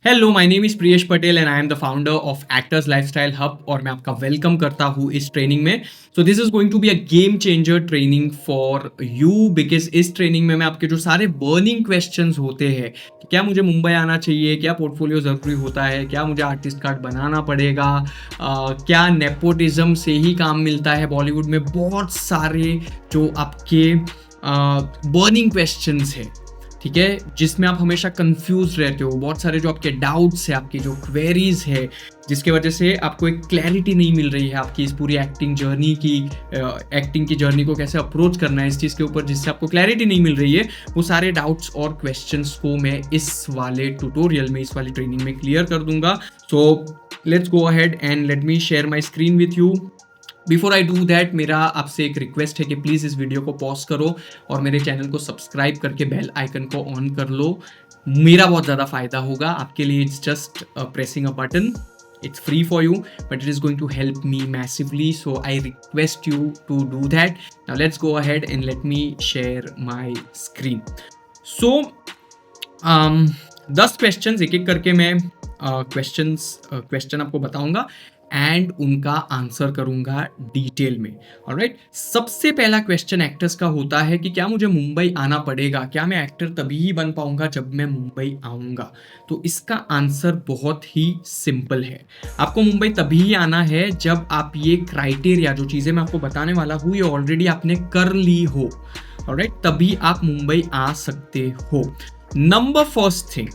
Hello, my name is Priyesh Patel and I am the founder of Actors Lifestyle Hub और मैं आपका welcome करता हूँ इस ट्रेनिंग में। So this is going to be a game changer training for you because इस training में मैं आपके जो सारे बर्निंग क्वेश्चंस होते हैं कि क्या मुझे मुंबई आना चाहिए, क्या पोर्टफोलियो ज़रूरी होता है, क्या मुझे आर्टिस्ट कार्ड बनाना पड़ेगा, क्या नेपोटिज्म से ही काम मिलता है बॉलीवुड में, बहुत सारे जो आपके बर्निंग क्वेश्चंस है, ठीक है, जिसमें आप हमेशा कंफ्यूज रहते हो, बहुत सारे जो आपके डाउट्स है, आपकी जो क्वेरीज है, जिसके वजह से आपको एक क्लैरिटी नहीं मिल रही है आपकी इस पूरी एक्टिंग की जर्नी को कैसे अप्रोच करना है इस चीज़ के ऊपर, जिससे आपको क्लैरिटी नहीं मिल रही है, वो सारे डाउट्स और क्वेश्चंस को मैं इस वाले ट्यूटोरियल में, इस वाली ट्रेनिंग में क्लियर कर दूंगा। So let's go ahead and let me share my screen with you. Before I do that, मेरा आपसे एक रिक्वेस्ट है कि प्लीज़ इस वीडियो को पॉज करो और मेरे चैनल को सब्सक्राइब करके बेल आइकन को ऑन कर लो। मेरा बहुत ज़्यादा फायदा होगा आपके लिए। It's just pressing a button, it's free for you, but it is going to help me massively, so I request you to do that. Now let's go ahead and let me share my screen. So 10 questions एक एक करके मैं question आपको बताऊंगा and उनका answer करूंगा detail में। Alright, सबसे पहला क्वेश्चन एक्टर्स का होता है कि क्या मुझे मुंबई आना पड़ेगा, क्या मैं एक्टर तभी ही बन पाऊंगा जब मैं मुंबई आऊंगा। तो इसका आंसर बहुत ही सिंपल है। आपको मुंबई तभी ही आना है जब आप ये क्राइटेरिया, जो चीज़ें मैं आपको बताने वाला हूँ, ये ऑलरेडी आपने कर ली हो। ऑलराइट, तभी आप मुंबई आ सकते हो। नंबर फर्स्ट थिंग,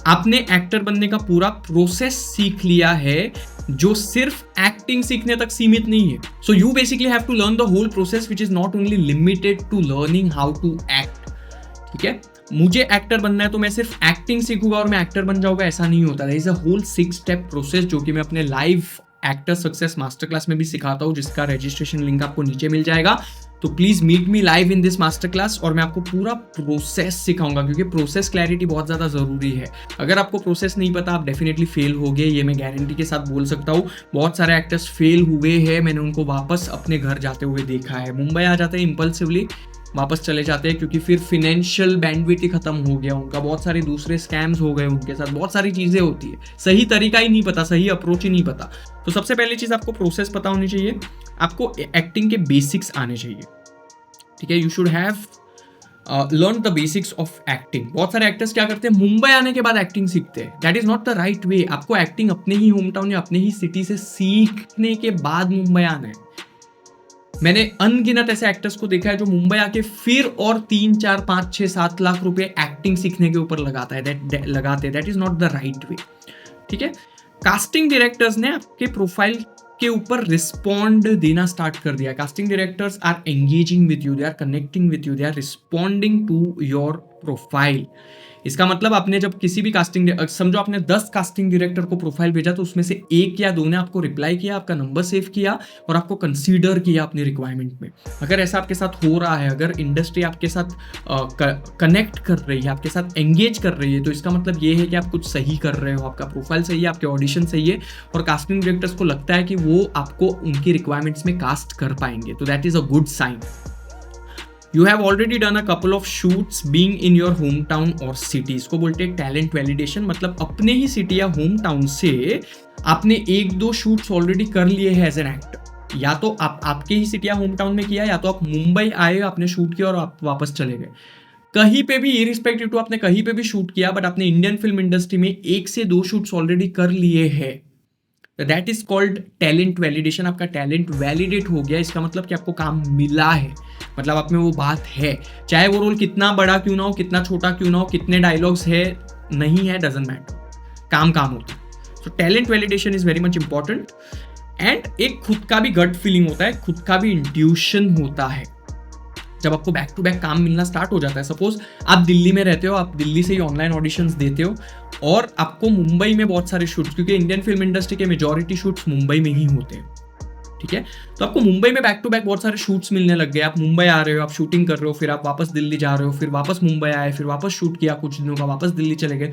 आपने एक्टर बनने का पूरा प्रोसेस सीख लिया है, जो सिर्फ एक्टिंग सीखने तक सीमित नहीं है। So you basically have to learn the whole process which is not only limited to learning how to act. ठीक है, मुझे एक्टर बनना है तो मैं सिर्फ एक्टिंग सीखूंगा और मैं एक्टर बन जाऊंगा, ऐसा नहीं होता। There is a whole 6 step process जो कि मैं अपने live actor success master class में भी सिखाता हूँ, जिसका रजिस्ट्रेशन लिंक आपको नीचे मिल जाएगा। तो please meet me live in this master class और मैं आपको पूरा प्रोसेस सिखाऊंगा, क्योंकि प्रोसेस क्लैरिटी बहुत ज़्यादा ज़रूरी है। अगर आपको प्रोसेस नहीं पता, आप डेफिनेटली फेल होगे, ये मैं गारंटी के साथ बोल सकता हूँ। बहुत सारे एक्टर्स फेल हुए हैं, मैंने उनको वापस अपने घर जाते हुए देखा है। मुंबई आ जाते हैं इम्पल्सिवली, वापस चले जाते हैं, क्योंकि फिर फिनेंशियल बैंडविड्थ ही खत्म हो गया उनका, बहुत सारे दूसरे स्कैम्स हो गए उनके साथ, बहुत सारी चीज़ें होती है, सही तरीका ही नहीं पता, सही अप्रोच ही नहीं पता। तो सबसे पहली चीज़, आपको प्रोसेस पता होनी चाहिए, आपको एक्टिंग के बेसिक्स आने चाहिए। ठीक है, you should have learn the basics of acting. बहुत सारे एक्टर्स क्या करते हैं, मुंबई आने के बाद एक्टिंग सीखते हैं। That is not the right way. आपको एक्टिंग अपने ही होम टाउन या अपने ही सिटी से सीखने के बाद मुंबई आना है। मैंने अनगिनत ऐसे एक्टर्स को देखा है जो मुंबई आके फिर और 3, 4, 5, 6, 7 लाख रुपए एक्टिंग सीखने के ऊपर लगाते हैं। That is not the right way. ठीक है, कास्टिंग डायरेक्टर्स ने आपके प्रोफाइल के ऊपर रिस्पॉन्ड देना स्टार्ट कर दिया। Casting directors are engaging with you, they are connecting with you, they are responding to your profile. इसका मतलब आपने जब किसी भी समझो आपने 10 कास्टिंग डायरेक्टर को प्रोफाइल भेजा, तो उसमें से 1 या 2 ने आपको रिप्लाई किया, आपका नंबर सेव किया और आपको कंसीडर किया अपनी रिक्वायरमेंट में। अगर ऐसा आपके साथ हो रहा है, अगर इंडस्ट्री आपके साथ कनेक्ट कर रही है, आपके साथ एंगेज कर रही है, तो इसका मतलब ये है कि आप कुछ सही कर रहे हो, आपका प्रोफाइल सही है, आपके ऑडिशन सही है और कास्टिंग डायरेक्टर्स को लगता है कि वो आपको उनकी रिक्वायरमेंट्स में कास्ट कर पाएंगे। तो that is a good sign. You have already done a couple of shoots being in your hometown or city. इसको बोलते हैं टैलेंट वैलिडेशन। मतलब अपने ही सिटी या होम टाउन से आपने 1-2 शूट्स ऑलरेडी कर लिए हैं एज एन एक्टर। या तो आपके ही सिटी या होम टाउन में किया, या तो आप मुंबई आए, आपने शूट किया और आप वापस चले गए। कहीं पे भी, इरिस्पेक्टिव टू आपने कहीं पे भी शूट किया, बट आपने इंडियन फिल्म इंडस्ट्री में 1 से 2 शूट्स ऑलरेडी कर लिए हैं। That is called talent validation. आपका टैलेंट वैलिडेट हो गया, इसका मतलब कि आपको काम मिला है, मतलब आप में वो बात है। चाहे वो रोल कितना बड़ा क्यों ना हो, कितना छोटा क्यों ना हो, कितने डायलॉग्स है नहीं है, डजंट मैटर, काम होता है। So talent validation is very much important. And एक खुद का भी गट फीलिंग होता है, खुद का भी इंट्यूशन होता है। जब आपको बैक टू बैक काम मिलना स्टार्ट हो जाता है, सपोज आप दिल्ली में रहते हो, आप दिल्ली से ही ऑनलाइन ऑडिशंस देते हो और आपको मुंबई में बहुत सारे शूट्स, क्योंकि इंडियन फिल्म इंडस्ट्री के मेजॉरिटी शूट्स मुंबई में ही होते हैं। ठीक है, तो आपको मुंबई में बैक टू बैक बहुत सारे शूट्स मिलने लग गए। आप मुंबई आ रहे हो, आप शूटिंग कर रहे हो, फिर आप वापस दिल्ली जा रहे हो, फिर वापस मुंबई आए, फिर वापस शूट किया कुछ दिनों का, वापस दिल्ली चले गए।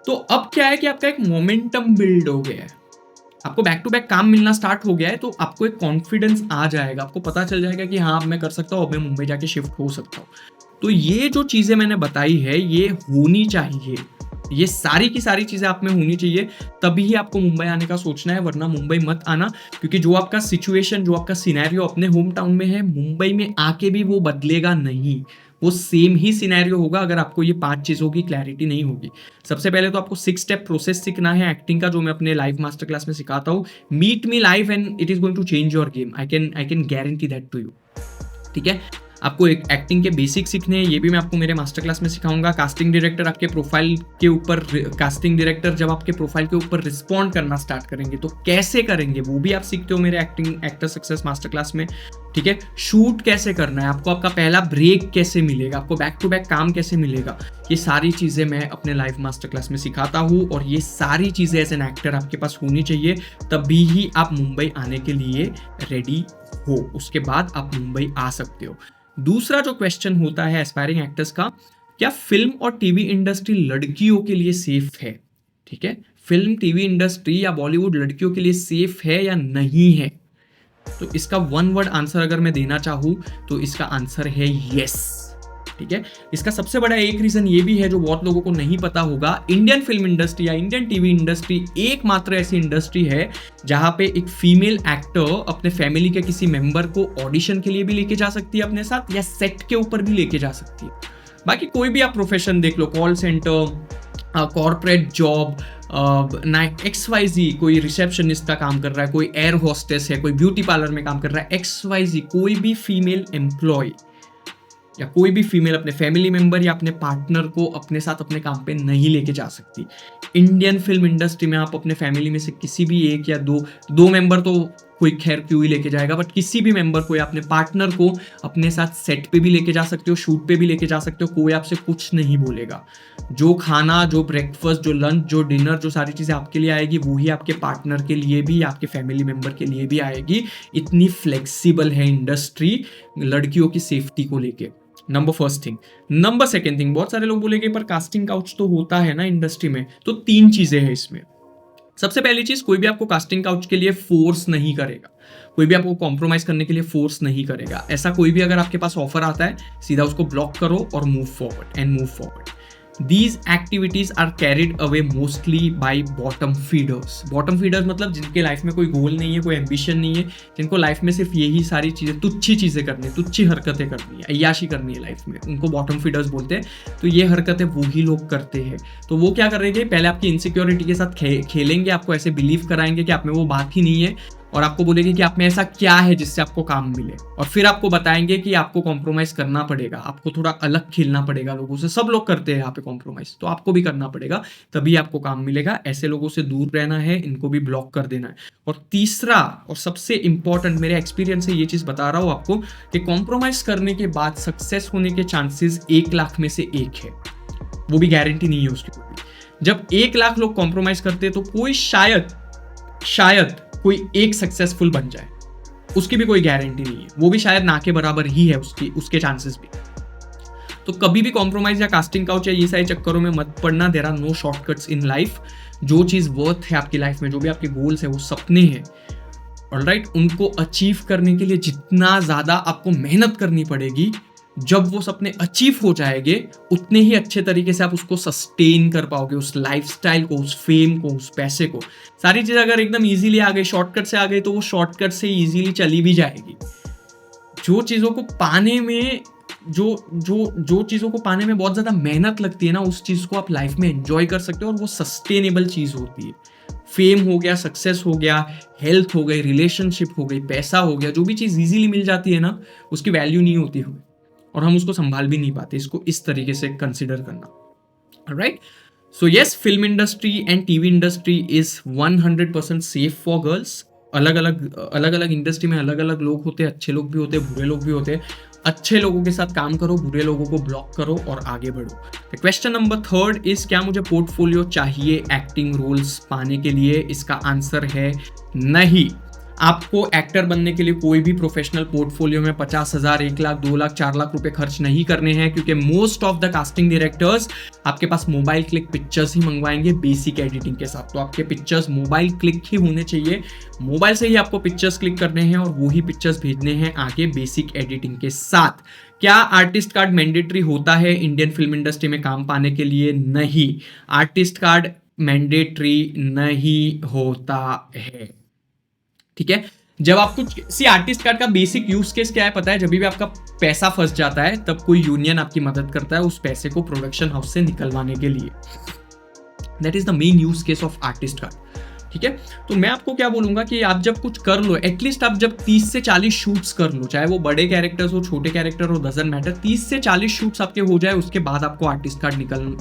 तो अब क्या है कि आपका एक मोमेंटम बिल्ड हो गया है, आपको बैक टू बैक काम मिलना स्टार्ट हो गया है, तो आपको एक कॉन्फिडेंस आ जाएगा, आपको पता चल जाएगा कि हाँ अब मैं कर सकता हूँ, अब मैं मुंबई जाके शिफ्ट हो सकता हूँ। तो ये जो चीजें मैंने बताई है ये होनी चाहिए, ये सारी की सारी चीजें आप में होनी चाहिए, तभी ही आपको मुंबई आने का सोचना है, वरना मुंबई मत आना। क्योंकि जो आपका सिचुएशन, जो आपका सिनेरियो अपने होम टाउन में है, मुंबई में आके भी वो बदलेगा नहीं, वो सेम ही सिनेरियो होगा अगर आपको ये 5 चीजों की क्लैरिटी नहीं होगी। सबसे पहले तो आपको 6 स्टेप प्रोसेस सीखना है एक्टिंग का, जो मैं अपने लाइव मास्टर क्लास में सिखाता हूँ। Meet me live and it is going to change your game, I can guarantee that to you. ठीक है, आपको एक एक्टिंग के बेसिक सीखने हैं, ये भी मैं आपको मेरे मास्टर क्लास में सिखाऊंगा। कास्टिंग डायरेक्टर आपके प्रोफाइल के ऊपर, कास्टिंग डायरेक्टर जब आपके प्रोफाइल के ऊपर रिस्पॉन्ड करना स्टार्ट करेंगे तो कैसे करेंगे वो भी आप सीखते हो मेरे acting actor success master class में। ठीक है, शूट कैसे करना है, आपको आपका पहला ब्रेक कैसे मिलेगा, आपको बैक टू बैक काम कैसे मिलेगा, ये सारी चीज़ें मैं अपने लाइव मास्टर क्लास में सिखाता हूँ। और ये सारी चीज़ें एज एन एक्टर आपके पास होनी चाहिए, तभी ही आप मुंबई आने के लिए रेडी हो, उसके बाद आप मुंबई आ सकते हो। दूसरा जो क्वेश्चन होता है एस्पायरिंग एक्टर्स का, क्या फिल्म और टीवी इंडस्ट्री लड़कियों के लिए सेफ है? ठीक है, फिल्म टीवी इंडस्ट्री या बॉलीवुड लड़कियों के लिए सेफ है या नहीं है? तो इसका वन वर्ड आंसर अगर मैं देना चाहूं तो इसका आंसर है यस। ठीक है, इसका सबसे बड़ा एक रीजन ये भी है जो बहुत लोगों को नहीं पता होगा, इंडियन फिल्म इंडस्ट्री या इंडियन टीवी इंडस्ट्री एकमात्र ऐसी इंडस्ट्री है जहां पे एक फीमेल एक्टर अपने फैमिली के किसी मेंबर को ऑडिशन के लिए भी लेके जा सकती है अपने साथ, या सेट के ऊपर भी लेके जा सकती है। बाकी कोई भी आप प्रोफेशन देख लो, call centre, corporate job, XYZ, कोई रिसेप्शनिस्ट का काम कर रहा है, कोई एयर होस्टेस है, कोई ब्यूटी पार्लर में काम कर रहा है, XYZ, कोई भी फीमेल एम्प्लॉय या कोई भी फीमेल अपने फैमिली मेंबर या अपने पार्टनर को अपने साथ अपने काम पे नहीं लेके जा सकती। इंडियन फिल्म इंडस्ट्री में आप अपने फैमिली में से किसी भी एक या दो मेंबर तो कोई खैर क्यों ही लेके जाएगा, बट किसी भी मेंबर को या अपने पार्टनर को अपने साथ सेट पे भी लेके जा सकते हो, शूट पे भी लेके जा सकते हो, कोई आपसे कुछ नहीं बोलेगा। जो खाना, जो ब्रेकफास्ट, जो लंच, जो डिनर, जो सारी चीज़ें आपके लिए आएगी वो ही आपके पार्टनर के लिए भी, आपके फैमिली मेंबर के लिए भी आएगी। इतनी फ्लेक्सिबल है इंडस्ट्री लड़कियों की सेफ्टी को लेके। Number first thing. Number second thing, बहुत सारे लोग बोलेंगे पर कास्टिंग काउच तो होता है ना इंडस्ट्री में, तो 3 चीजें हैं इसमें। सबसे पहली चीज, कोई भी आपको कास्टिंग काउच के लिए फोर्स नहीं करेगा, कोई भी आपको कॉम्प्रोमाइज करने के लिए फोर्स नहीं करेगा। ऐसा कोई भी अगर आपके पास ऑफर आता है, सीधा उसको ब्लॉक करो और move forward. These activities are carried away mostly by bottom feeders. Bottom feeders मतलब जिनके लाइफ में कोई गोल नहीं है, कोई एम्बिशन नहीं है, जिनको लाइफ में सिर्फ यही सारी चीज़ें, तुच्छी चीज़ें करनी है, तुच्छी हरकतें करनी है, अय्याशी करनी है लाइफ में, उनको बॉटम फीडर्स बोलते हैं। तो ये हरकतें वही लोग करते हैं। तो वो क्या करेंगे, पहले आपकी इनसिक्योरिटी के साथ खेलेंगे, आपको ऐसे बिलीव कराएंगे कि आप में वो बात ही नहीं है, और आपको बोलेंगे कि आप में ऐसा क्या है जिससे आपको काम मिले, और फिर आपको बताएंगे कि आपको कॉम्प्रोमाइज करना पड़ेगा, आपको थोड़ा अलग खेलना पड़ेगा लोगों से। सब लोग करते हैं यहाँ पे कॉम्प्रोमाइज, तो आपको भी करना पड़ेगा, तभी आपको काम मिलेगा। ऐसे लोगों से दूर रहना है, इनको भी ब्लॉक कर देना है। और तीसरा और सबसे इंपॉर्टेंट, मेरे एक्सपीरियंस से ये चीज बता रहा हूँ आपको, कि कॉम्प्रोमाइज करने के बाद सक्सेस होने के चांसेस 1 लाख में से 1 है, वो भी गारंटी नहीं है उसकी। जब 1 लाख लोग कॉम्प्रोमाइज करते हैं तो कोई शायद कोई एक सक्सेसफुल बन जाए, उसकी भी कोई गारंटी नहीं है, वो भी शायद ना के बराबर ही है उसके चांसेस भी। तो कभी भी कॉम्प्रोमाइज या कास्टिंग काउच या ये सारे चक्करों में मत पड़ना। There are no shortcuts in life. जो चीज वर्थ है आपकी लाइफ में, जो भी आपके गोल्स है, वो सपने हैं, ऑलराइट, उनको अचीव करने के लिए जितना ज्यादा आपको मेहनत करनी पड़ेगी, जब वो सपने अचीव हो जाएंगे उतने ही अच्छे तरीके से आप उसको सस्टेन कर पाओगे, उस लाइफस्टाइल को, उस फेम को, उस पैसे को। सारी चीज़ अगर एकदम इजीली आ गई, शॉर्टकट से आ गई, तो वो शॉर्टकट से इजीली चली भी जाएगी। जो चीज़ों को पाने में जो चीज़ों को पाने में बहुत ज़्यादा मेहनत लगती है ना, उस चीज़ को आप लाइफ में एंजॉय कर सकते हो, और वो सस्टेनेबल चीज़ होती है। फेम हो गया, सक्सेस हो गया, हेल्थ हो गई, रिलेशनशिप हो गई, पैसा हो गया, जो भी चीज़ इजीली मिल जाती है ना, उसकी वैल्यू नहीं होती हमें, और हम उसको संभाल भी नहीं पाते। इसको इस तरीके से कंसिडर करना, right. So yes, film industry and TV industry is 100% safe for girls. अलग अलग इंडस्ट्री में अलग अलग लोग होते हैं, अच्छे लोग भी होते हैं, बुरे लोग भी होते हैं। अच्छे लोगों के साथ काम करो, बुरे लोगों को ब्लॉक करो और आगे बढ़ो। क्वेश्चन नंबर 3 इज, क्या मुझे पोर्टफोलियो चाहिए एक्टिंग रोल्स पाने के लिए? इसका आंसर है नहीं। आपको एक्टर बनने के लिए कोई भी प्रोफेशनल पोर्टफोलियो में 50,000, 1 लाख, 2 लाख, 4 लाख रुपए खर्च नहीं करने हैं, क्योंकि most of the casting directors आपके पास मोबाइल क्लिक पिक्चर्स ही मंगवाएंगे बेसिक एडिटिंग के साथ। तो आपके पिक्चर्स मोबाइल क्लिक ही होने चाहिए, मोबाइल से ही आपको पिक्चर्स क्लिक करने हैं और वही पिक्चर्स भेजने हैं आगे बेसिक एडिटिंग के साथ। क्या आर्टिस्ट कार्ड मैंडेटरी होता है इंडियन फिल्म इंडस्ट्री में काम पाने के लिए? नहीं, आर्टिस्ट कार्ड मैंडेटरी नहीं होता है। ठीक है, जब आपको आर्टिस्ट कार्ड का बेसिक यूज केस क्या है पता है? जब भी आपका पैसा फंस जाता है तब कोई यूनियन आपकी मदद करता है उस पैसे को प्रोडक्शन हाउस से निकलवाने के लिए। That is the main use case of artist card. ठीक है, तो मैं आपको क्या बोलूंगा कि आप जब कुछ कर लो, एटलीस्ट आप जब 30 से 40 शूट्स कर लो, चाहे वो बड़े कैरेक्टर्स हो, छोटे कैरेक्टर हो, डजंट मैटर, 30 से 40 शूट्स आपके हो जाए, उसके बाद आपको आर्टिस्ट कार्ड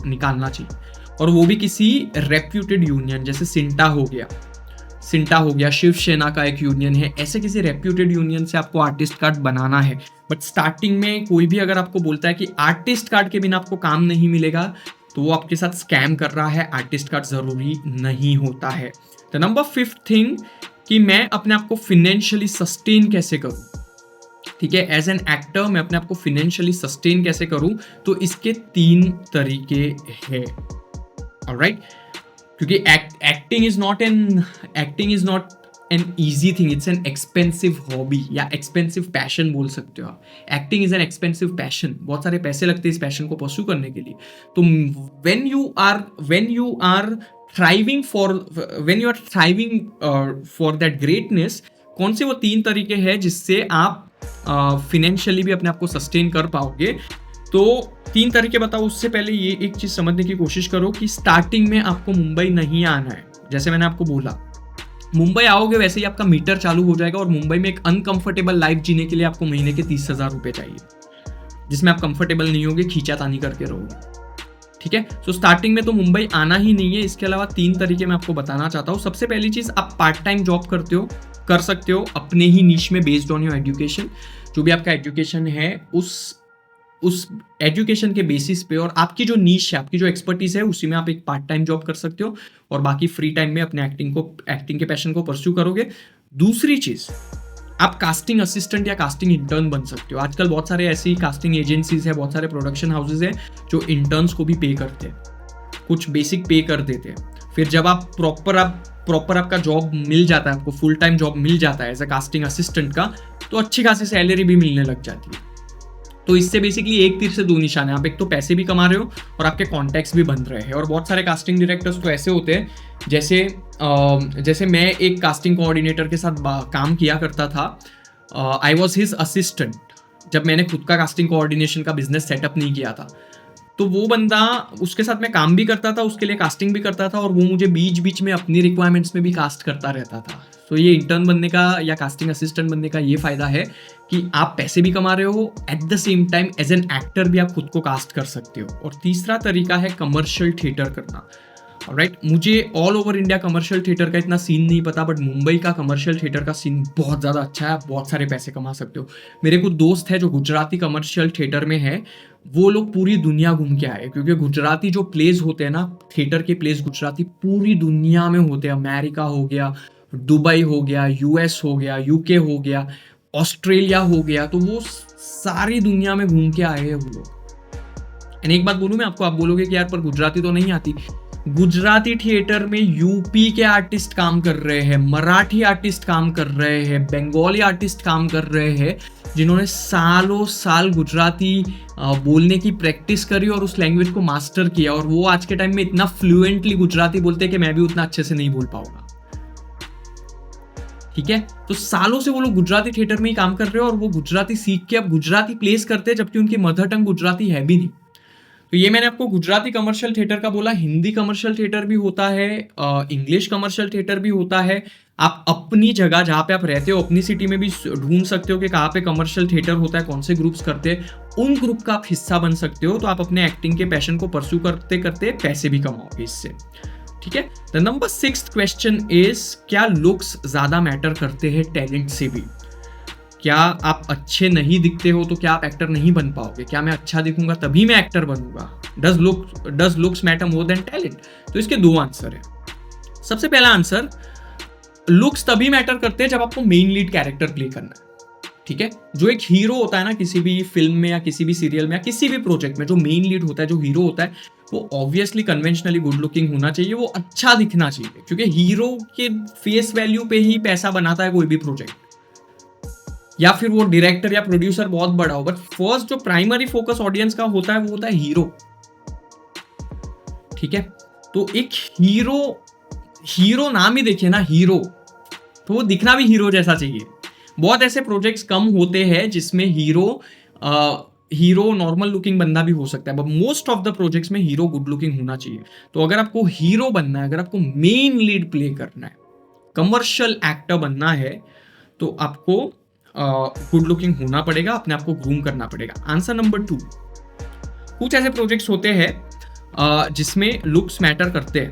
निकालना चाहिए, और वो भी किसी रेप्यूटेड यूनियन, जैसे सिंटा हो गया, शिवसेना का एक यूनियन है, ऐसे किसी रेप्यूटेड यूनियन से आपको आर्टिस्ट कार्ड बनाना है। बट स्टार्टिंग में कोई भी अगर आपको बोलता है कि आर्टिस्ट कार्ड के बिना आपको काम नहीं मिलेगा, तो वो आपके साथ स्कैम कर रहा है। आर्टिस्ट कार्ड जरूरी नहीं होता है। द नंबर 5th थिंग कि मैं अपने आप को फिनेंशियली सस्टेन कैसे करूं। ठीक है, एज एन एक्टर मैं अपने आप को फिनेंशियली सस्टेन कैसे करूं, तो इसके 3 तरीके हैं। ऑलराइट, क्योंकि acting is not an easy thing, it's an expensive hobby या एक्सपेंसिव पैशन बोल सकते हो आप। Acting is an expensive passion, बहुत सारे पैसे लगते हैं इस पैशन को परस्यू करने के लिए। तो when you are thriving for that greatness, कौन से वो 3 तरीके हैं जिससे आप फिनेंशियली भी अपने आप को सस्टेन कर पाओगे? तो 3 तरीके बताओ। उससे पहले ये एक चीज समझने की कोशिश करो कि स्टार्टिंग में आपको मुंबई नहीं आना है। जैसे मैंने आपको बोला, मुंबई आओगे वैसे ही आपका मीटर चालू हो जाएगा, और मुंबई में एक अनकंफर्टेबल लाइफ जीने के लिए आपको महीने के 30,000 रुपए चाहिए, जिसमें आप कंफर्टेबल नहीं होगे, खींचातानी करके रहोगे। ठीक है, सो स्टार्टिंग में तो मुंबई आना ही नहीं है। इसके अलावा 3 तरीके मैं आपको बताना चाहता हूँ। सबसे पहली चीज, आप पार्ट टाइम जॉब कर सकते हो अपने ही नीश में, बेस्ड ऑन योर एजुकेशन। जो भी आपका एजुकेशन है उस एजुकेशन के बेसिस पे, और आपकी जो नीश है, आपकी जो एक्सपर्टीज है, उसी में आप एक पार्ट टाइम जॉब कर सकते हो, और बाकी फ्री टाइम में अपने एक्टिंग के पैशन को परस्यू करोगे। दूसरी चीज, आप कास्टिंग असिस्टेंट या कास्टिंग इंटर्न बन सकते हो। आजकल बहुत सारे ऐसी कास्टिंग एजेंसीज है, बहुत सारे प्रोडक्शन हाउसेज है जो इंटर्न्स को भी पे करते हैं, कुछ बेसिक पे कर देते हैं। फिर जब आप प्रॉपर आपका जॉब मिल जाता है, आपको फुल टाइम जॉब मिल जाता है एज अ कास्टिंग असिस्टेंट का, तो अच्छी खासी सैलरी भी मिलने लग जाती है। तो इससे बेसिकली एक तीर से 2 निशान है। आप एक तो पैसे भी कमा रहे हो और आपके कॉन्टैक्ट्स भी बन रहे हैं। और बहुत सारे कास्टिंग डायरेक्टर्स तो ऐसे होते हैं, जैसे मैं एक कास्टिंग कोऑर्डिनेटर के साथ काम किया करता था। आई वॉज हिज असिस्टेंट जब मैंने खुद का कास्टिंग कोऑर्डिनेशन का बिजनेस सेटअप नहीं किया था। तो वो बंदा, उसके साथ मैं काम भी करता था, उसके लिए कास्टिंग भी करता था, और वो मुझे बीच बीच में अपनी रिक्वायरमेंट्स में भी कास्ट करता रहता था। तो ये इंटर्न बनने का या कास्टिंग असिस्टेंट बनने का ये फायदा है कि आप पैसे भी कमा रहे हो, at the same time as an actor भी आप खुद को कास्ट कर सकते हो। और तीसरा तरीका है कमर्शियल थिएटर करना। ऑलराइट, मुझे all over India commercial theatre का इतना सीन नहीं पता, बट मुंबई का कमर्शियल थिएटर का सीन बहुत ज़्यादा अच्छा है। आप बहुत सारे पैसे कमा सकते हो। मेरे कुछ दोस्त है जो गुजराती कमर्शियल थिएटर में है, वो लोग पूरी दुनिया घूम के आए, क्योंकि गुजराती जो प्लेस होते हैं ना, थिएटर के प्लेस गुजराती पूरी दुनिया में होते हैं। अमेरिका हो गया, दुबई हो गया, यूएस हो गया, यूके हो गया, ऑस्ट्रेलिया हो गया, तो वो सारी दुनिया में घूम के आए हैं वो लोग। एंड एक बात बोलूं मैं आपको, आप बोलोगे कि यार पर गुजराती तो नहीं आती। गुजराती थिएटर में यूपी के आर्टिस्ट काम कर रहे हैं, मराठी आर्टिस्ट काम कर रहे हैं, बंगाली आर्टिस्ट काम कर रहे हैं, जिन्होंने सालों साल गुजराती बोलने की प्रैक्टिस करी और उस लैंग्वेज को मास्टर किया, और वो आज के टाइम में इतना फ्लुएंटली गुजराती बोलते हैं कि मैं भी उतना अच्छे से नहीं बोल पाऊंगा। ठीक है, तो सालों से वो लोग गुजराती थिएटर में ही काम कर रहे हैं, और वो गुजराती सीख के अब गुजराती प्लेस करते हैं, जबकि उनकी मदर टंग गुजराती है भी नहीं। तो ये मैंने आपको गुजराती कमर्शियल थिएटर का बोला। हिंदी कमर्शियल थिएटर भी होता है, इंग्लिश कमर्शियल थिएटर भी होता है। आप अपनी जगह जहाँ पे आप रहते हो, अपनी सिटी में भी ढूंढ सकते हो कि कहाँ पे कमर्शियल थिएटर होता है, कौन से ग्रुप्स करते हैं, उन ग्रुप का आप हिस्सा बन सकते हो। तो आप अपने एक्टिंग के पैशन को परस्यू करते करते पैसे भी कमाओगे इससे। ठीक है, the number 6th question is, क्या लुक्स ज्यादा मैटर करते हैं टैलेंट से भी? क्या आप अच्छे नहीं दिखते हो तो क्या आप एक्टर नहीं बन पाओगे? क्या मैं अच्छा दिखूंगा तभी मैं एक्टर बनूंगा? Does looks matter more than talent? तो इसके 2 आंसर है। सबसे पहला आंसर, लुक्स तभी मैटर करते हैं जब आपको मेन लीड कैरेक्टर प्ले करना है, ठीक है। जो एक हीरो होता है ना किसी भी फिल्म में या किसी भी सीरियल में या किसी भी प्रोजेक्ट में, जो मेन लीड होता है, जो हीरो होता है, वो ऑब्वियसली कन्वेंशनली गुड लुकिंग होना चाहिए, वो अच्छा दिखना चाहिए, क्योंकि हीरो के फेस वैल्यू पे ही पैसा बनाता है कोई भी प्रोजेक्ट, या फिर वो डायरेक्टर या प्रोड्यूसर बहुत बड़ा हो, बट फर्स्ट जो प्राइमरी फोकस ऑडियंस का होता है वो होता है हीरो, ठीक है। तो एक हीरो नाम ही देखिए ना, हीरो, तो वो दिखना भी हीरो जैसा चाहिए। बहुत ऐसे प्रोजेक्ट्स कम होते हैं जिसमें हीरो नॉर्मल लुकिंग बंदा भी हो सकता है, but most of the projects में हीरो गुड लुकिंग होना चाहिए। तो अगर आपको हीरो बनना है, अगर आपको मेन लीड प्ले करना है, कमर्शियल एक्टर बनना है, तो आपको गुड लुकिंग होना पड़ेगा, अपने आप को ग्रूम करना पड़ेगा। आंसर नंबर 2, कुछ ऐसे प्रोजेक्ट्स होते हैं जिसमें लुक्स मैटर करते हैं,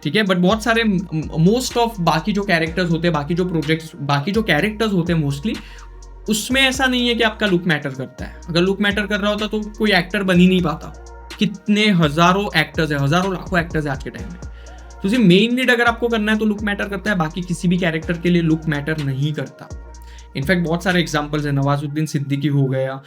ठीक है, बट बहुत सारे मोस्ट ऑफ बाकी जो कैरेक्टर्स होते हैं, बाकी जो कैरेक्टर्स होते हैं मोस्टली, उसमें ऐसा नहीं है कि आपका लुक मैटर करता है। अगर लुक मैटर कर रहा होता तो कोई एक्टर बन ही नहीं पाता। कितने हजारों एक्टर्स है, हजारों लाखों एक्टर्स है आज के टाइम में। तो सिर्फ मेन लीड अगर आपको करना है तो लुक मैटर करता है, बाकी किसी भी कैरेक्टर के लिए लुक मैटर नहीं करता। इनफैक्ट बहुत सारे एग्जाम्पल्स है, नवाजुद्दीन सिद्दीकी हो गया,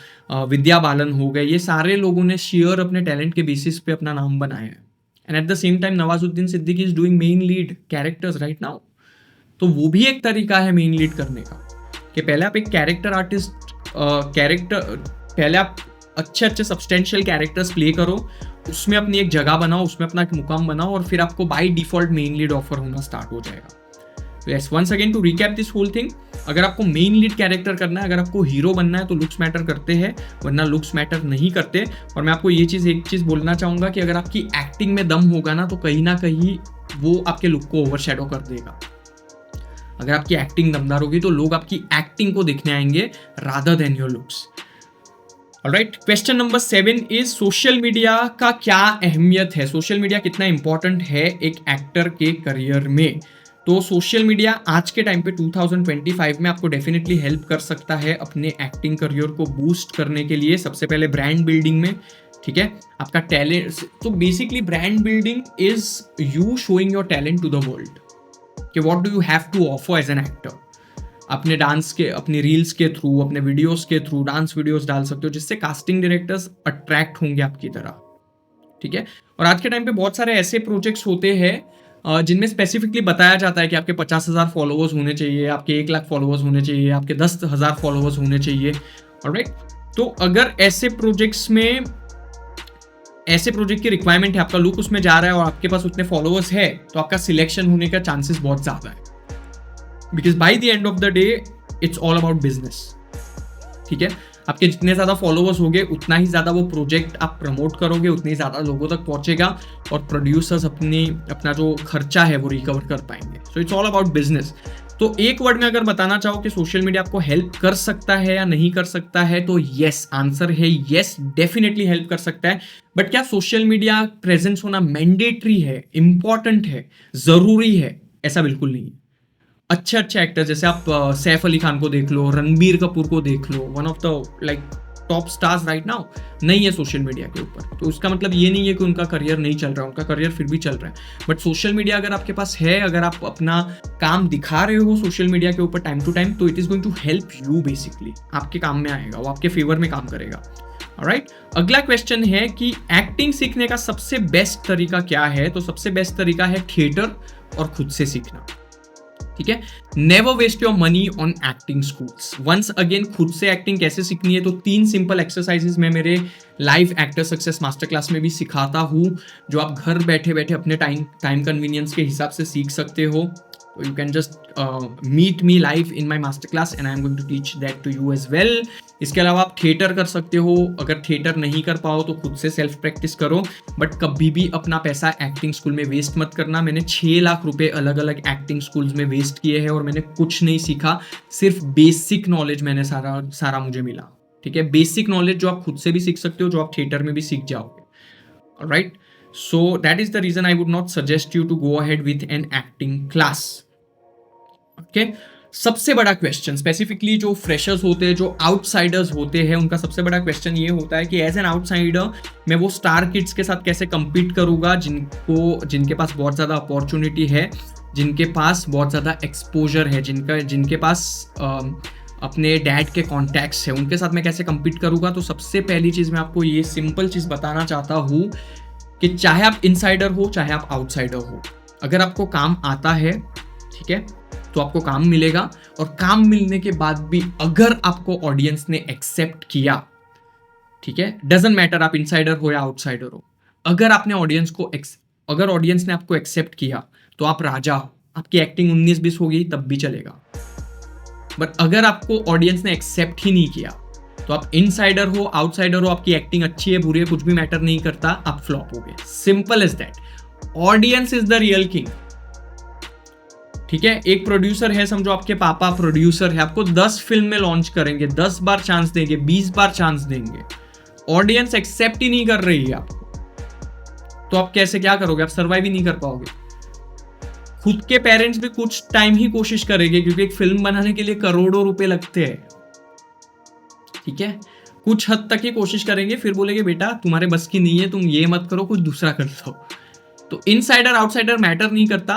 विद्या बालन हो गए, ये सारे लोगों ने शेयर अपने टैलेंट के बेसिस पे अपना नाम बनाया है। And eight the same time Nawazuddin Siddiqui is doing main lead characters right now. तो वो भी एक तरीका है मेन लीड करने का, कि पहले आप एक कैरेक्टर आर्टिस्ट पहले आप अच्छे सब्सटेंशियल कैरेक्टर्स प्ले करो, उसमें अपनी एक जगह बनाओ, उसमें अपना एक मुकाम बनाओ, और फिर आपको by default main lead offer होना स्टार्ट हो जाएगा। Yes, once again to recap this whole thing, अगर आपको मेन लीड कैरेक्टर करना है, अगर आपको हीरो बनना है, तो लुक्स मैटर करते हैं, वरना लुक्स मैटर नहीं करते। और मैं आपको एक चीज़ बोलना चाहूँगा कि अगर आपकी एक्टिंग में दम होगा ना, तो कहीं ना कहीं वो आपके लुक को ओवरशैडो कर देगा। अगर आपकी एक्टिंग दमदार होगी तो लोग आपकी एक्टिंग को देखने आएंगे rather than your looks. Alright, question number 7 is social media का क्या अहमियत है, सोशल मीडिया कितना इंपॉर्टेंट है एक एक्टर के करियर में। तो सोशल मीडिया आज के टाइम पे 2025 में आपको डेफिनेटली हेल्प कर सकता है अपने एक्टिंग करियर को बूस्ट करने के लिए। सबसे पहले ब्रांड बिल्डिंग में, ठीक है, आपका टैलेंट। तो basically brand building is you showing your talent to the world कि what do you have to offer as an actor. अपने डांस के, अपने रील्स के थ्रू, अपने वीडियोस के थ्रू डांस वीडियोस डाल सकते हो, जिससे कास्टिंग डायरेक्टर्स अट्रैक्ट होंगे आपकी तरह, ठीक है। और आज के टाइम पे बहुत सारे ऐसे प्रोजेक्ट्स होते हैं जिनमें स्पेसिफिकली बताया जाता है कि आपके 50,000 फॉलोअर्स होने चाहिए, आपके 1 लाख फॉलोअर्स होने चाहिए, आपके 10,000 फॉलोअर्स होने चाहिए। ऑलराइट, तो अगर ऐसे प्रोजेक्ट की रिक्वायरमेंट है, आपका लुक उसमें जा रहा है और आपके पास उतने फॉलोअर्स है, तो आपका सिलेक्शन होने का चांसेस बहुत ज़्यादा है। Because by the end of the day it's all about business, ठीक है। आपके जितने ज़्यादा फॉलोअर्स होंगे उतना ही ज़्यादा वो प्रोजेक्ट आप प्रमोट करोगे, उतनी ज़्यादा लोगों तक पहुंचेगा और प्रोड्यूसर्स अपना जो खर्चा है वो रिकवर कर पाएंगे। So it's all about business. तो एक वर्ड में अगर बताना चाहो कि सोशल मीडिया आपको हेल्प कर सकता है या नहीं कर सकता है, तो यस, आंसर है यस, डेफिनेटली हेल्प कर सकता है। बट क्या सोशल मीडिया प्रेजेंस होना मैंडेटरी है, इंपॉर्टेंट है, ज़रूरी है? ऐसा बिल्कुल नहीं है। अच्छे एक्टर्स जैसे आप सैफ अली खान को देख लो, रणबीर कपूर को देख लो, one of the top stars right now, नहीं है सोशल मीडिया के ऊपर। तो उसका मतलब ये नहीं है कि उनका करियर नहीं चल रहा, उनका करियर फिर भी चल रहा है। बट सोशल मीडिया अगर आपके पास है, अगर आप अपना काम दिखा रहे हो सोशल मीडिया के ऊपर टाइम टू टाइम, तो it is going to help you, basically आपके काम में आएगा, वो आपके फेवर में काम करेगा। ऑलराइट, अगला क्वेश्चन है कि एक्टिंग सीखने का सबसे बेस्ट तरीका क्या है। तो सबसे बेस्ट तरीका है थिएटर और खुद से सीखना, ठीक है। Never waste your money on acting schools. Once again, खुद से एक्टिंग कैसे सीखनी है, तो 3 सिंपल एक्सरसाइजेस मैं मेरे live actor success master class में भी सिखाता हूँ, जो आप घर बैठे बैठे अपने टाइम कन्वीनियंस के हिसाब से सीख सकते हो। So you can just meet me live in my master class and I am going to teach that to you as well. इसके अलावा आप थिएटर कर सकते हो। अगर थिएटर नहीं कर पाओ तो खुद से सेल्फ प्रैक्टिस करो, बट कभी भी अपना पैसा एक्टिंग स्कूल में वेस्ट मत करना। मैंने 6 लाख रुपए अलग अलग एक्टिंग स्कूल्स में वेस्ट किए हैं और मैंने कुछ नहीं सीखा, सिर्फ बेसिक नॉलेज मैंने सारा मुझे मिला, ठीक है। बेसिक नॉलेज जो आप खुद से भी सीख सकते हो, जो आप थिएटर में भी सीख जाओगे। Alright, so that is the reason I would not suggest you to go ahead with an acting class. Okay, सबसे बड़ा क्वेश्चन स्पेसिफिकली जो फ्रेशर्स होते हैं, जो आउटसाइडर्स होते हैं, उनका सबसे बड़ा क्वेश्चन ये होता है कि एज एन आउटसाइडर मैं वो स्टार किड्स के साथ कैसे compete करूंगा जिनके पास बहुत ज़्यादा अपॉर्चुनिटी है जिनके पास बहुत ज़्यादा एक्सपोजर है, जिनके पास अपने डैड के कॉन्टैक्ट्स है, उनके साथ मैं कैसे compete करूँगा। तो सबसे पहली चीज़ मैं आपको ये सिंपल चीज़ बताना चाहता हूँ कि चाहे आप इनसाइडर हो चाहे आप आउटसाइडर हो, अगर आपको काम आता है, ठीक है, तो आपको काम मिलेगा। और काम मिलने के बाद भी अगर आपको ऑडियंस ने एक्सेप्ट किया, ठीक है, डजंट मैटर आप इनसाइडर हो या आउटसाइडर हो, अगर ऑडियंस ने आपको एक्सेप्ट किया तो आप राजा हो। आपकी एक्टिंग 19-20 हो गई तब भी चलेगा, बट अगर आपको ऑडियंस ने एक्सेप्ट ही नहीं किया तो आप इनसाइडर हो आउटसाइडर हो, आपकी एक्टिंग अच्छी है बुरी है कुछ भी मैटर नहीं करता, आप फ्लॉप हो गए। Simple as that. Audience is the real king, ठीक है। एक प्रोड्यूसर है, समझो आपके पापा प्रोड्यूसर है, आपको 10 फिल्म में लॉन्च करेंगे, 10 बार चांस देंगे, 20 बार चांस देंगे, ऑडियंस एक्सेप्ट ही नहीं कर रही है आपको, तो आप कैसे क्या करोगे? आप सर्वाइव ही नहीं कर पाओगे। खुद के पेरेंट्स भी कुछ टाइम ही कोशिश करेंगे, क्योंकि एक फिल्म बनाने के लिए करोड़ों रुपए लगते हैं, ठीक है। कुछ हद तक ही कोशिश करेंगे, फिर बोलेंगे बेटा तुम्हारे बस की नहीं है, तुम ये मत करो, कुछ दूसरा कर लो। तो इनसाइडर आउटसाइडर मैटर नहीं करता।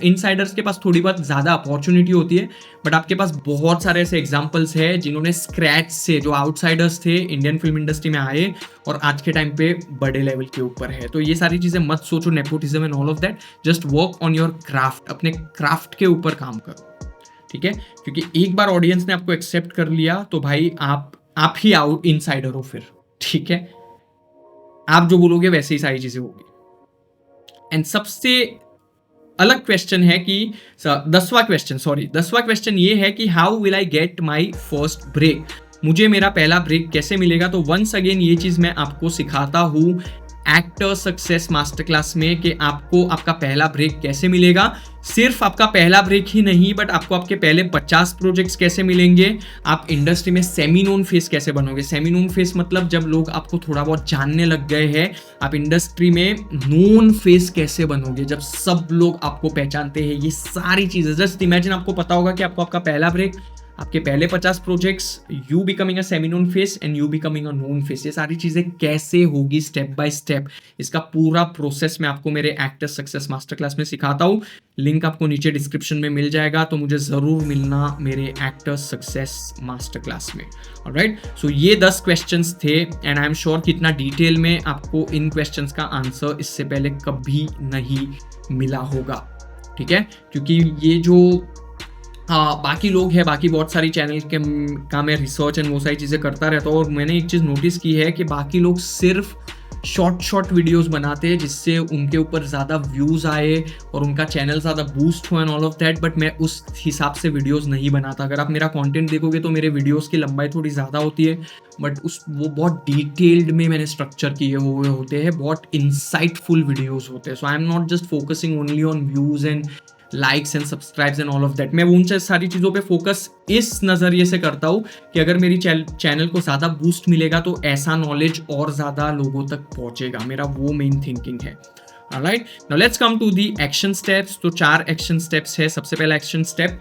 इनसाइडर्स के पास थोड़ी बहुत ज्यादा अपॉर्चुनिटी होती है, बट आपके पास बहुत सारे ऐसे एग्जांपल्स हैं जिन्होंने स्क्रैच से, जो आउटसाइडर्स थे, इंडियन फिल्म इंडस्ट्री में आए और आज के टाइम पे बड़े लेवल के ऊपर है। तो ये सारी चीजें मत सोचो, nepotism and all of that. Just work on your craft, अपने क्राफ्ट के ऊपर काम करो, ठीक है। क्योंकि एक बार ऑडियंस ने आपको एक्सेप्ट कर लिया तो भाई आप ही आउट इनसाइडर हो फिर, ठीक है। आप जो बोलोगे वैसे ही सारी चीजें होगी। एंड सबसे अलग क्वेश्चन है कि 10वां क्वेश्चन ये है कि how will I get my first break, मुझे मेरा पहला ब्रेक कैसे मिलेगा। तो वंस अगेन ये चीज मैं आपको सिखाता हूं एक्टर सक्सेस मास्टर क्लास में कि आपको आपका पहला ब्रेक कैसे मिलेगा। सिर्फ आपका पहला ब्रेक ही नहीं, बट आपको आपके पहले 50 प्रोजेक्ट्स कैसे मिलेंगे, आप इंडस्ट्री में सेमी नोन फेस कैसे बनोगे। सेमी नोन फेस मतलब जब लोग आपको थोड़ा बहुत जानने लग गए हैं, आप इंडस्ट्री में नोन फेस कैसे बनोगे, जब सब लोग आपको पहचानते हैं। ये सारी चीजें जस्ट इमेजिन, आपको पता होगा कि आपको आपका पहला ब्रेक, आपके पहले 50 projects, you becoming a semi known face and you becoming a known face, ये सारी चीजें कैसे होगी स्टेप बाय स्टेप, इसका पूरा प्रोसेस मैं आपको मेरे एक्टर सक्सेस मास्टर क्लास में सिखाता हूँ। लिंक आपको नीचे डिस्क्रिप्शन में मिल जाएगा, तो मुझे जरूर मिलना मेरे एक्टर सक्सेस मास्टर क्लास में। ऑलराइट, सो ये 10 क्वेश्चंस थे एंड आई एम श्योर कि इतना डिटेल में आपको इन क्वेश्चंस का आंसर इससे पहले कभी नहीं मिला होगा, ठीक है। क्योंकि ये जो बाकी लोग हैं, बाकी बहुत सारी चैनल के का मैं रिसर्च एंड वो सारी चीज़ें करता रहता हूँ, और मैंने एक चीज़ नोटिस की है कि बाकी लोग सिर्फ शॉर्ट वीडियोस बनाते हैं जिससे उनके ऊपर ज़्यादा व्यूज़ आए और उनका चैनल ज़्यादा बूस्ट हो and all of that, but मैं उस हिसाब से वीडियोस नहीं बनाता। अगर आप मेरा कंटेंट देखोगे तो मेरे वीडियोस की लंबाई थोड़ी ज़्यादा होती है, बट वो बहुत डिटेल्ड में मैंने स्ट्रक्चर किए हुए होते हैं, बहुत इंसाइटफुल वीडियोज़ होते हैं। So I am not just focusing only on views and likes and subscribes and all of that. मैं उन सारी चीज़ों पे फोकस इस नज़रिए से करता हूँ कि अगर मेरी चैनल को ज़्यादा बूस्ट मिलेगा तो ऐसा नॉलेज और ज़्यादा लोगों तक पहुँचेगा, मेरा वो मेन थिंकिंग है। Alright, now let's come to the action steps. तो 4 एक्शन स्टेप्स है। सबसे पहला एक्शन स्टेप,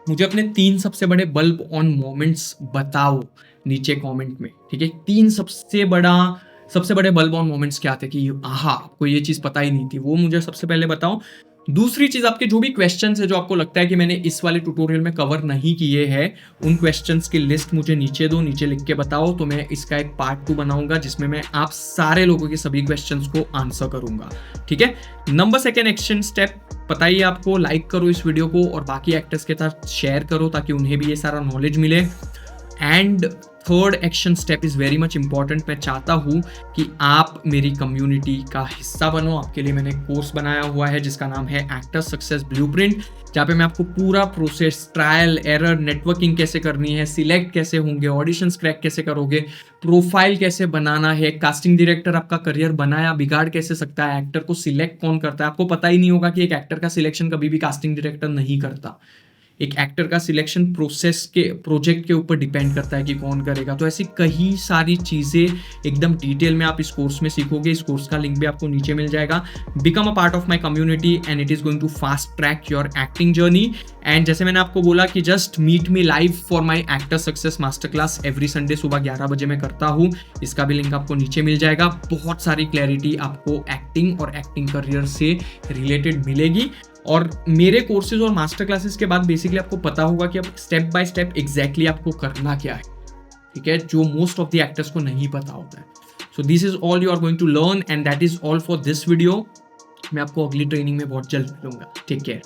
मुझे अपने 3 सबसे बड़े बल्ब ऑन मोमेंट्स बताओ नीचे कमेंट में, ठीक है। 3 सबसे बड़े बल्ब ऑन मोमेंट्स क्या थे कि आहा आपको ये चीज़ पता ही नहीं थी, वो मुझे सबसे पहले बताओ। दूसरी चीज, आपके जो भी क्वेश्चंस है जो आपको लगता है कि मैंने इस वाले ट्यूटोरियल में कवर नहीं किए हैं, उन क्वेश्चंस की लिस्ट मुझे नीचे दो, नीचे लिख के बताओ, तो मैं इसका एक पार्ट 2 बनाऊंगा जिसमें मैं आप सारे लोगों के सभी क्वेश्चंस को आंसर करूंगा, ठीक है। नंबर 2 एक्शन स्टेप पता ही आपको, लाइक करो इस वीडियो को और बाकी एक्टर्स के साथ शेयर करो ताकि उन्हें भी ये सारा नॉलेज मिले। And 3rd action step is very much important. मैं चाहता हूँ कि आप मेरी कम्युनिटी का हिस्सा बनो। आपके लिए मैंने कोर्स बनाया हुआ है जिसका नाम है एक्टर सक्सेस ब्लूप्रिंट, जहाँ पे मैं आपको पूरा प्रोसेस, ट्रायल एरर, नेटवर्किंग कैसे करनी है, सिलेक्ट कैसे होंगे, ऑडिशंस क्रैक कैसे करोगे, प्रोफाइल कैसे बनाना है, कास्टिंग डायरेक्टर आपका करियर बनाया बिगाड़ कैसे सकता है, एक्टर को सिलेक्ट कौन करता है। आपको पता ही नहीं होगा कि एक एक्टर का सिलेक्शन कभी भी कास्टिंग डायरेक्टर नहीं करता। एक एक्टर का सिलेक्शन प्रोसेस के प्रोजेक्ट के ऊपर डिपेंड करता है कि कौन करेगा। तो ऐसी कई सारी चीज़ें एकदम डिटेल में आप इस कोर्स में सीखोगे। इस कोर्स का लिंक भी आपको नीचे मिल जाएगा। Become a part of my community and it is going to fast track your acting journey. And जैसे मैंने आपको बोला कि just meet me live for my actor success master class every Sunday सुबह 11 बजे मैं करता हूँ। इसका भी लिंक आपको नीचे मिल जाएगा। बहुत सारी क्लैरिटी आपको एक्टिंग और एक्टिंग करियर से रिलेटेड मिलेगी। और मेरे कोर्सेज और मास्टर क्लासेस के बाद बेसिकली आपको पता होगा कि अब स्टेप बाय स्टेप एग्जैक्टली आपको करना क्या है, ठीक है, जो मोस्ट ऑफ द एक्टर्स को नहीं पता होता है. So this is all you are going to learn and that is all for this video. मैं आपको अगली ट्रेनिंग में बहुत जल्द मिलूंगा. Take care.